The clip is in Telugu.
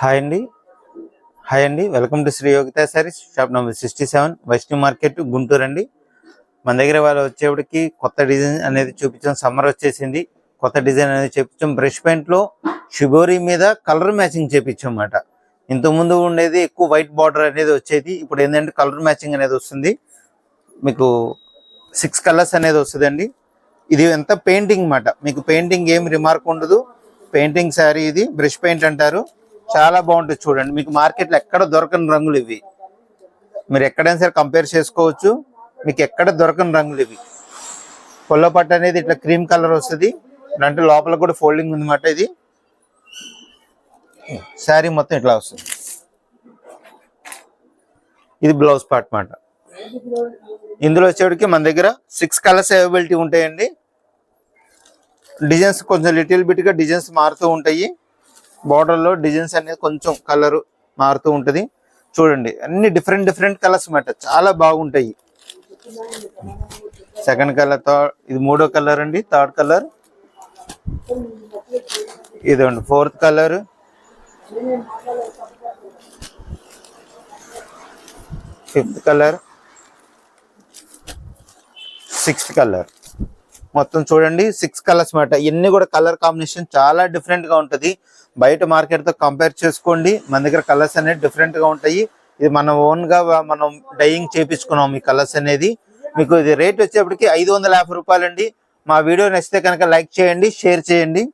హాయ్ అండి welcome to Sri Yogita sarees shop number 67 Vaishnavi market Guntur అండి. మన దగ్గర వాళ్ళు వచ్చేప్పటికి కొత్త డిజైన్ అనేది చూపించాం. సమ్మర్ వచ్చేసింది, కొత్త డిజైన్ అనేది చూపించాం. బ్రష్ పెయింట్ లో షిబోరి మీద కలర్ మ్యాచింగ్ చేపించాం అన్నమాట. ఇంతకుముందు ఉండేది ఎక్కువ వైట్ బార్డర్ అనేది వచ్చేది, ఇప్పుడు ఏంటంటే కలర్ మ్యాచింగ్ అనేది వస్తుంది. మీకు 6 కలర్స్ అనేది వస్తుందండి. ఇది ఎంత పెయింటింగ్ అన్నమాట, మీకు పెయింటింగ్ ఏం రిమార్క్ ఉండదు. పెయింటింగ్ శారీ, ఇది బ్రష్ పెయింట్ అంటారు. చాలా బాగుంటుంది చూడండి. మీకు మార్కెట్లో ఎక్కడ దొరకని రంగులు ఇవి, మీరు ఎక్కడైనా సరే కంపేర్ చేసుకోవచ్చు. మీకు ఎక్కడ దొరకని రంగులు ఇవి. పొల్ల పట్టు అనేది ఇట్లా క్రీమ్ కలర్ వస్తుంది, అంటే లోపల కూడా ఫోల్డింగ్ ఉందన్నమాట. ఇది శారీ మొత్తం ఇట్లా వస్తుంది. ఇది బ్లౌజ్ పార్ట్ మాట. ఇందులో వచ్చేటికి మన దగ్గర 6 కలర్స్ అవైలబిలిటీ ఉంటాయండి. డిజైన్స్ కొంచెం లిటిల్ బిట్ గా డిజైన్స్ మారుతూ ఉంటాయి. బార్డర్ లో డిజైన్స్ అనేది కొంచెం కలర్ మారుతూ ఉంటది. చూడండి అన్ని డిఫరెంట్ కలర్స్ అన్నమాట, చాలా బాగుంటాయి. సెకండ్ కలర్, ఇది 3వ కలర్ అండి. థర్డ్ కలర్ ఇదండి. 4th colour, 5th colour, 6th colour. మొత్తం చూడండి 6 కలర్స్ మాట. ఇవన్నీ కూడా కలర్ కాంబినేషన్ చాలా డిఫరెంట్ గా ఉంటది. బయట మార్కెట్ తో కంపేర్ చేసుకోండి, మన దగ్గర కలర్స్ అనేది డిఫరెంట్ గా ఉంటాయి. ఇది మన ఓన్ గా మనం డైయింగ్ చేపించుకున్నాం ఈ కలర్స్ అనేది. మీకు ఇది రేట్ వచ్చేప్పటికి 550 రూపాయలు అండి. మా వీడియో నచ్చితే కనుక లైక్ చేయండి, షేర్ చేయండి.